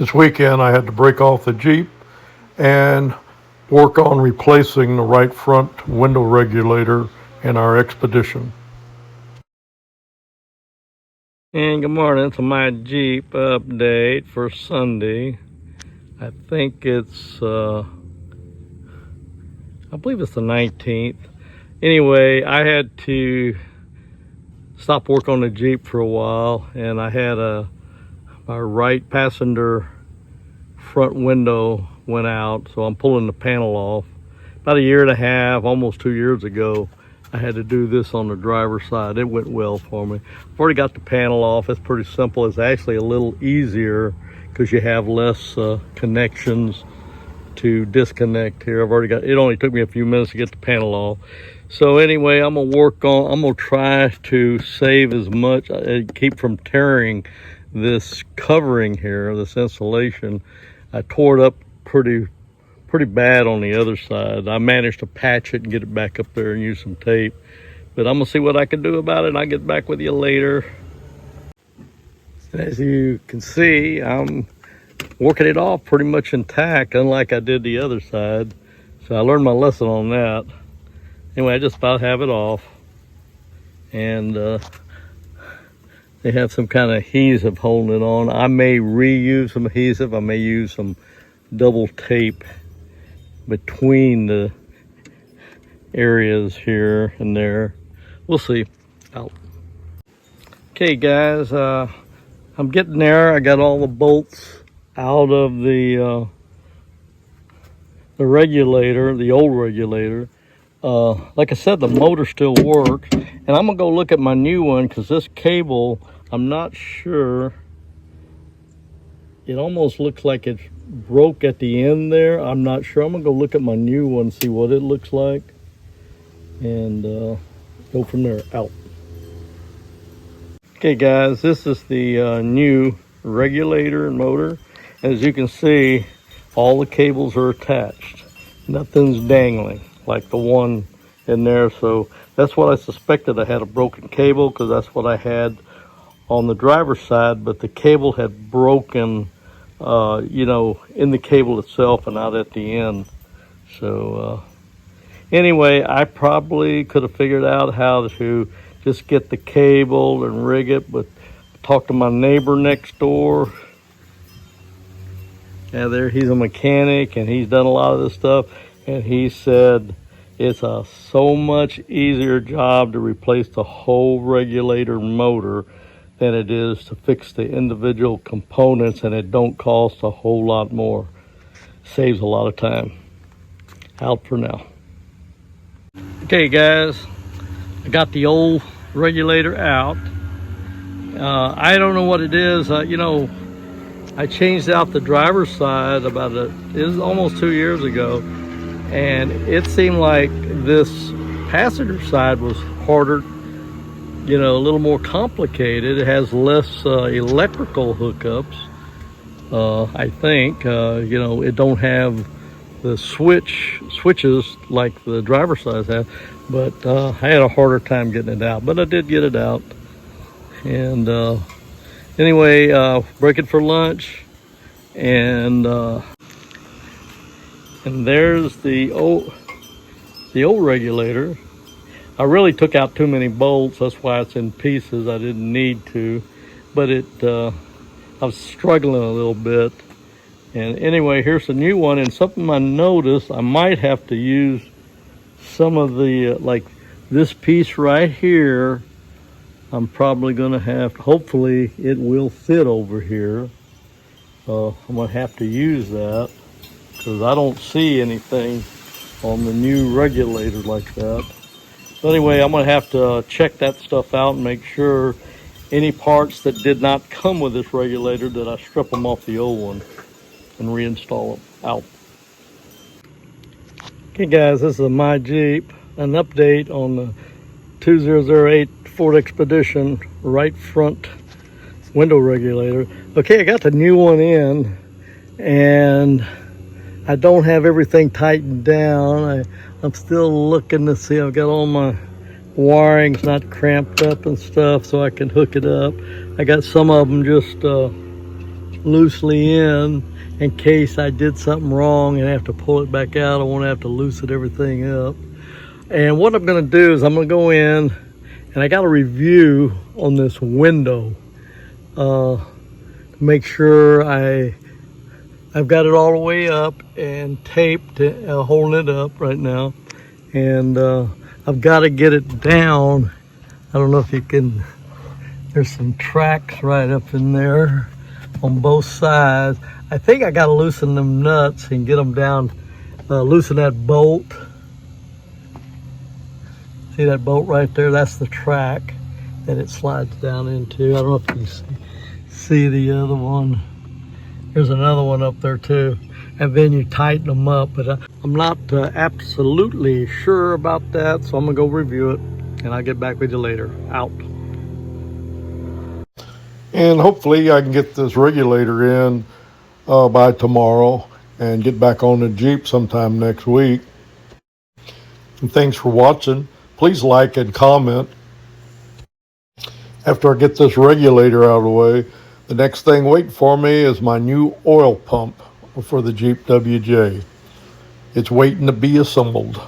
This weekend I had to break off the Jeep and work on replacing the right front window regulator in our Expedition. And good morning, it's my Jeep update for Sunday. I think it's, I believe it's the 19th. Anyway, I had to stop work on the Jeep for a while, and I had my right passenger front window went out, so I'm pulling the panel off. About a year and a half, almost 2 years ago, I had to do this on the driver's side. It went well for me. I've already got the panel off. It's pretty simple. It's actually a little easier because you have less connections to disconnect here. I've already got, it only took me a few minutes to get the panel off. So anyway, I'm gonna try to save as much, keep from tearing this covering here, this insulation. I tore it up pretty bad on the other side. I managed to patch it and get it back up there and use some tape. But I'm gonna see what I can do about it, and I'll get back with you later. As you can see, I'm working it off pretty much intact, unlike I did the other side. So I learned my lesson on that. Anyway, I just about have it off. And they have some kind of adhesive holding it on. I may reuse some adhesive. I may use some double tape between the areas here and there. We'll see. Out. Okay, guys, I'm getting there. I got all the bolts out of the regulator, the old regulator. Like I said, the motor still works, and I'm gonna go look at my new one because this cable, I'm not sure. It almost looks like it's broke at the end there. I'm not sure. I'm gonna go look at my new one, see what it looks like, and go from there. Out. Okay, guys, this is the new regulator and motor. As you can see, all the cables are attached. Nothing's dangling like the one in there. So that's what I suspected. I had a broken cable because that's what I had on the driver's side, but the cable had broken, you know, in the cable itself and not at the end. So anyway, I probably could have figured out how to just get the cable and rig it, but talked to my neighbor next door. Yeah, there, he's a mechanic and he's done a lot of this stuff, and he said it's a so much easier job to replace the whole regulator motor than it is to fix the individual components, and it don't cost a whole lot more. Saves a lot of time. Out for now. Okay, guys, I got the old regulator out. I don't know what it is. You know, I changed out the driver's side it was almost 2 years ago, and it seemed like this passenger side was harder, you know, a little more complicated. It has less electrical hookups, I think. You know, it don't have the switches like the driver's side has, but I had a harder time getting it out, but I did get it out. And anyway, breaking for lunch, and there's the old regulator. I really took out too many bolts. That's why it's in pieces. I didn't need to, but I was struggling a little bit. And anyway, here's the new one, and something I noticed, I might have to use some of the, like this piece right here, I'm probably gonna have, hopefully it will fit over here. I'm gonna have to use that because I don't see anything on the new regulator like that. So anyway, I'm gonna have to check that stuff out and make sure any parts that did not come with this regulator, that I strip them off the old one and reinstall them. Out. Okay, guys, this is my Jeep. An update on the 2008 Ford Expedition right front window regulator. Okay, I got the new one in, and I don't have everything tightened down. I'm still looking to see. I've got all my wiring's not cramped up and stuff, so I can hook it up. I got some of them just loosely in case I did something wrong and have to pull it back out. I won't have to loosen everything up. And what I'm going to do is I'm going to go in and I got a review on this window to make sure I've got it all the way up and taped, holding it up right now. And I've got to get it down. I don't know if you can, there's some tracks right up in there on both sides. I think I got to loosen them nuts and get them down, loosen that bolt. See that bolt right there? That's the track that it slides down into. I don't know if you can see the other one. There's another one up there too. And then you tighten them up, but I'm not absolutely sure about that, so I'm gonna go review it and I'll get back with you later. Out. And hopefully I can get this regulator in by tomorrow and get back on the Jeep sometime next week. And thanks for watching. Please like and comment. After I get this regulator out of the way, the next thing waiting for me is my new oil pump for the Jeep WJ. It's waiting to be assembled.